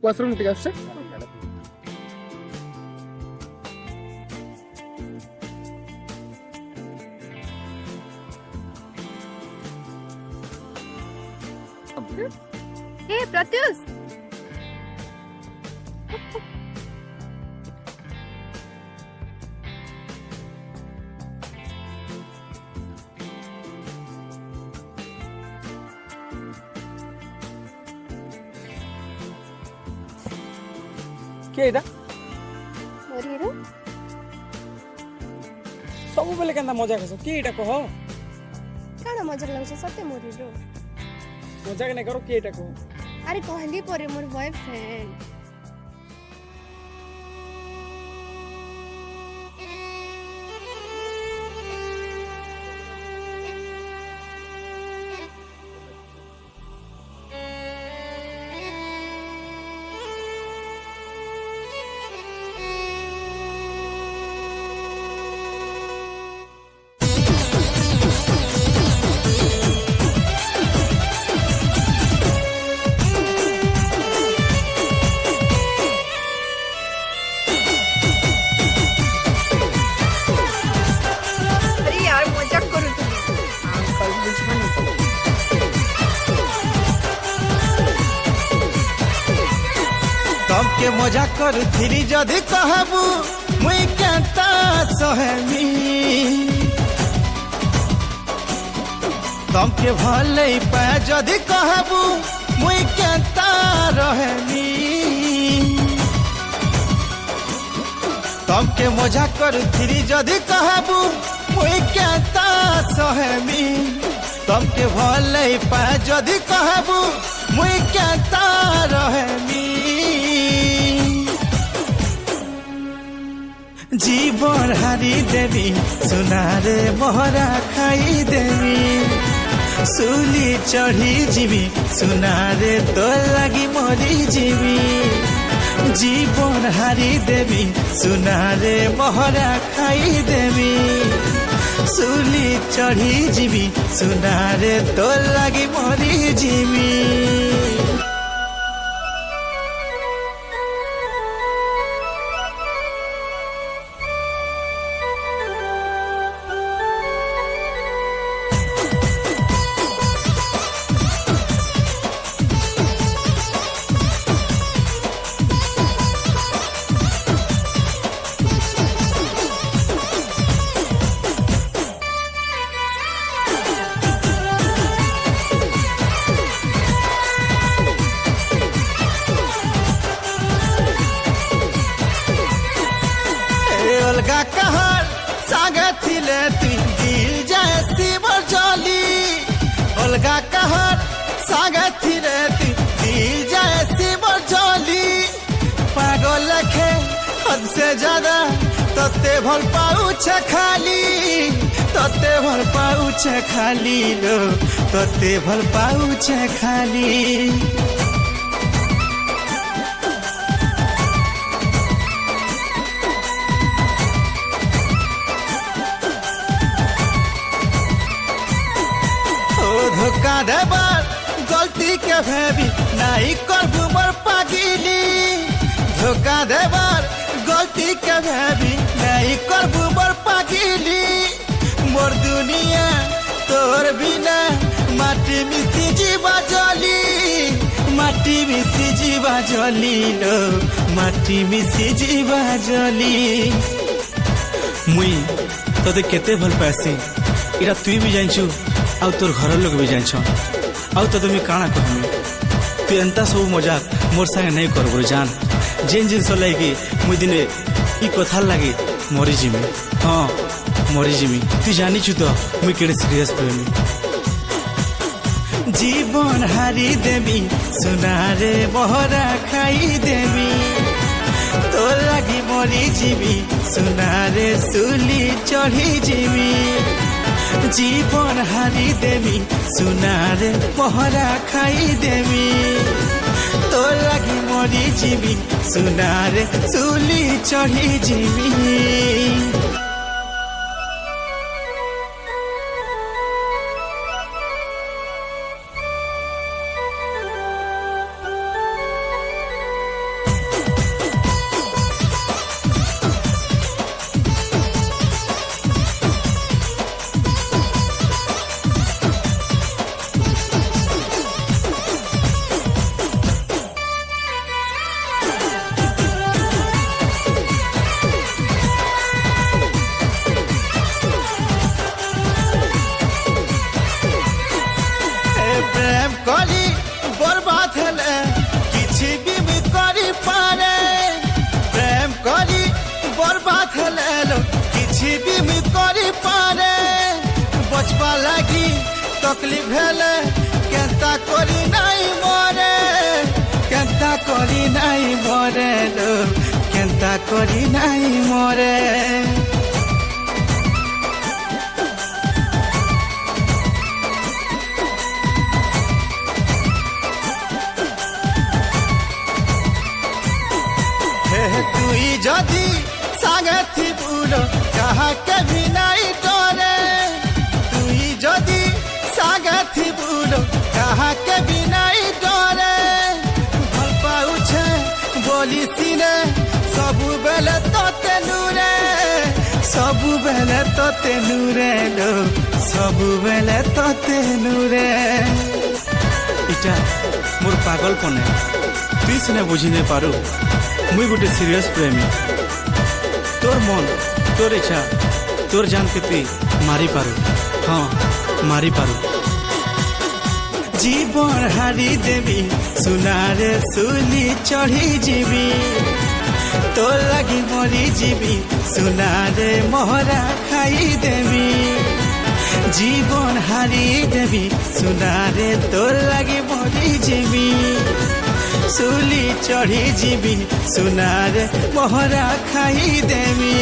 Classroom ଟିକେ ଆସୁଛେ। हे प्रत्युष କିଏ ଏଇଟା? मोर हीरो ସବୁବେଳେ କେନ୍ତା ମଜା କସ କିଏ ଏଇଟା କହ? काना मजा लाଗୁଛି ସତେ मोर हीरो। ମଜାକ ନାଇଁ କର କିଏ ଏଇଟା କହ? अरे कहली परे मोर बॉयफ्रेंड। अरे यार मजाक କରୁଥିଲି। तमके मजा करुथिली जदि कहबू मुई केता सहेमी तमके भले पाए जदि कहबू मुई केता रहेमी तमके मजा करुथिली जदि कहबू मुई केता सहेमी तमके भले पाए जदि कहबू मुई केता रहेमी जीवन हारी देवी सुनारे मोहरा खाई देवी सुली चढ़ी जीवी सुनारे तो लगी मरी जीवी जीवन हारी देवी सुनारे मोहरा खाई देवी सुली चढ़ी जीवी सुनारे तो लगी मरी जीवी अलगा कहर सागे थिले तुई दिल जैसी बरजली अलगा कहर सागे थिले तुई दिल जैसी बरजली पागल लखे हद से ज्यादा तते भल पाउछे खाली तते भल पाउछे खाली लो तते भल पाउछे खाली धोखा देबार गलती के भेबी नहीं करबू मोर पागिली धोखा देबार गलती के भेबी नहीं करबू मोर पागिली मोर दुनिया तोर बिना माटी मिसी जीवा जली माटी मिसी जीवा जली लो माटी मिसी जीवा जली मुई तोते केते भल पासी इरा तुई भी जानछु आउ तोर घर लोग भी जान आउ तो तुम्हें काना कहमी तू एंता सब मजाक मोर संगे नहीं कर जान जेन जिनस लगे मुई दिने ई कथा लगे मरी जिमी हाँ मरी जिमी तू जानी तो मुई केड़े सीरियस प्रेमी जीवन हारी देवी सुनारे मोहरा खाई देवी तो लगी मरी जीवी सुनारे सुली चढ़ी जीवी जीवन हारी देवी सुनारे मोहरा खाई देवी तो लगी मरी जीवी सुनारे सुली चढ़ी जीवी करी बर्बाद हेले किछि भी मुई करी पारे प्रेम करी बर्बाद हेले किछि भी मुई करी पारे बचपा लगी तकलीफ हेले केंता करी नाई मरे केंता करी नाई मरे लो केंता करी नाई मरे তুই যদি সাগে থিবুল কাহাকে ভি নাই ডরে তুই যদি সাগে থিবুল কাহাকে ভি নাই ডরে ভাল পাউছে বলি সিনে সবুবেলে তোতে নুরে সবুবেলে তোতে নুরে লো সবুবেলে তোতে নুরে এটা মোর পাগলপনে তুই সিনা বুঝি নাই পারু মুই গোটে সিরিয়াস প্রেমী তোর মন তোর ইচ্ছা তোর জানকে তুই মারি পারু হ্যাঁ মারি পারু জীবন হারি দেবি সুনারে সুলি চढ़ी ଯିବି তোর লাগি মরি ଯିବି সুনারে মহরা খাই দেবি জীবন হারি দেবি সুনারে তোর লাগি মরি ଯିବି सुली चढ़ी जीवी सुनार मोहरा खाई देवी